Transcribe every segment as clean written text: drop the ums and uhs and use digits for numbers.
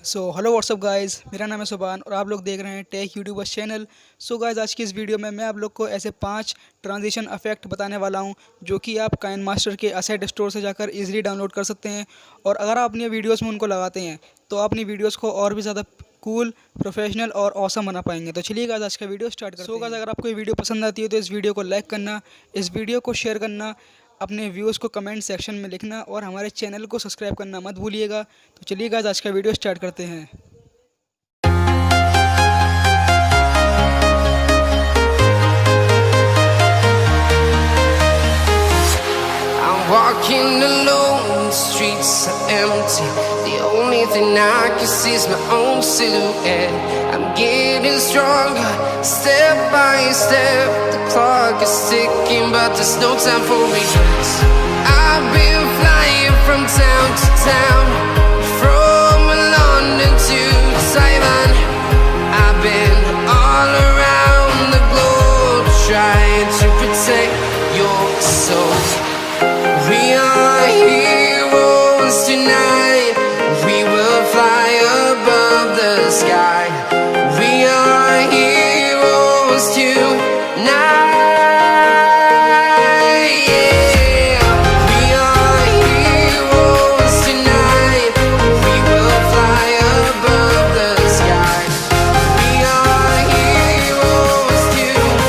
Hello what's up guys, मेरा नाम है सुबान और आप लोग देख रहे हैं टेक यूट्यूबर्स चैनल। गाइस, आज की इस वीडियो में मैं आप लोग को ऐसे 5 ट्रांजिशन इफेक्ट बताने वाला हूं जो कि आप काइनमास्टर के असेट स्टोर से जाकर इजीली डाउनलोड कर सकते हैं। और अगर आप अपनी वीडियोस में उनको लगाते हैं तो आप अपनी वीडियोस को और भी ज़्यादा कूल, प्रोफेशनल और ऑसम बना पाएंगे। तो चलिए गाइस, आज का वीडियो स्टार्ट करते हैं। गाइस, अगर आपको ये वीडियो पसंद आती है तो इस वीडियो को लाइक करना, इस वीडियो को शेयर करना, अपने व्यूज़ को कमेंट सेक्शन में लिखना और हमारे चैनल को सब्सक्राइब करना मत भूलिएगा। तो चलिए गाइस, आज का वीडियो स्टार्ट करते हैं। Walking alone, the streets are empty. The only thing I can see is my own silhouette. I'm getting stronger, step by step. The clock is ticking, but there's no time for regrets. I've been flying from town to town, from London to Taiwan. I've been all around the globe, trying to protect your soul. We are heroes tonight. We will fly above the sky. We are heroes tonight. Yeah. We are heroes tonight. We will fly above the sky. We are heroes tonight.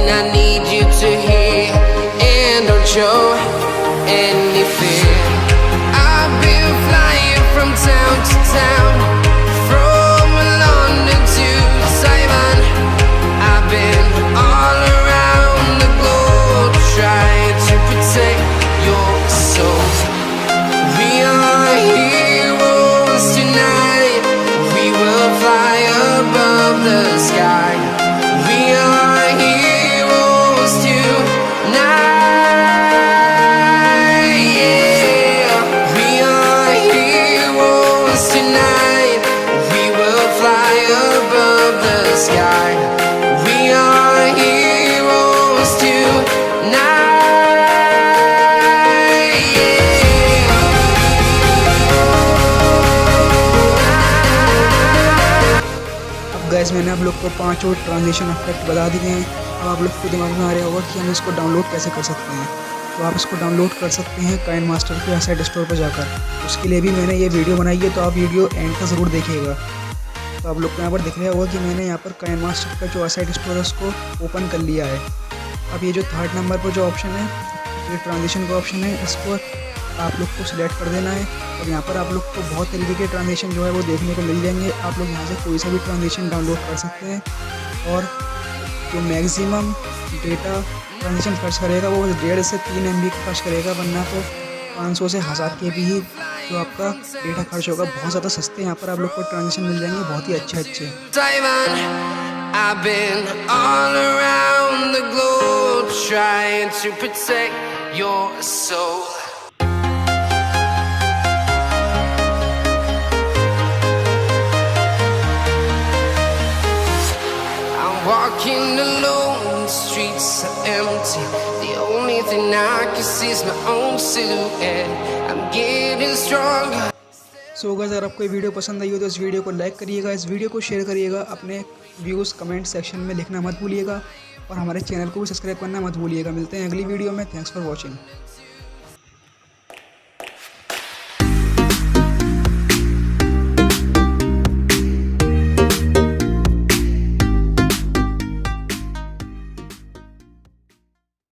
I need you to hear and don't show any fear. I've been flying from town to town, from London to Taiwan. I've been all around the globe, trying to protect your soul. We are heroes tonight. We will fly above the sky. We are heroes tonight. Yeah. We are heroes tonight. We will fly above the sky. We are heroes tonight. Guys, मैंने आप लोग को 5 और transition effect बता दिए हैं। अब आप लोग को दिमाग में आ रहा होगा कि हम इसको डाउनलोड कैसे कर सकते हैं। तो आप इसको डाउनलोड कर सकते हैं काइनमास्टर के असेट स्टोर पर जाकर। उसके लिए भी मैंने ये वीडियो बनाई है, तो आप वीडियो एंड तक ज़रूर देखिएगा। तो आप लोग को यहाँ पर दिख रहा होगा कि मैंने यहाँ पर काइनमास्टर का जो असेट स्टोर है उसको ओपन कर लिया है। अब ये जो 3rd नंबर पर जो ऑप्शन है, ये ट्रांजिशन का ऑप्शन है, इसको आप लोग को सिलेक्ट कर देना है। और यहाँ पर आप लोग को बहुत तरीके के ट्रांजिशन जो है वो देखने को मिल जाएंगे। आप लोग यहाँ से कोई सा भी ट्रांजिशन डाउनलोड कर सकते हैं। और जो मैक्सिमम डेटा ट्रांजिशन खर्च करेगा वो 1.5 से 3 MB खर्च करेगा, वरना तो 500 से 1000 KB ही जो आपका डेटा खर्च होगा। बहुत ज़्यादा सस्ते यहाँ पर आप लोग को ट्रांजिशन मिल जाएंगे, बहुत ही अच्छे। I've been all around the globe, trying to protect your soul. Walking alone, the streets are empty. The only thing I can see is my own silhouette. I'm getting stronger. Guys, अगर आपको ये video पसंद आई हो तो इस video को like करिएगा, इस वीडियो को शेयर करिएगा, अपने व्यूज़ कमेंट सेक्शन में लिखना मत भूलिएगा और हमारे चैनल को भी सब्सक्राइब करना मत भूलिएगा। मिलते हैं अगली वीडियो में। Thanks for watching.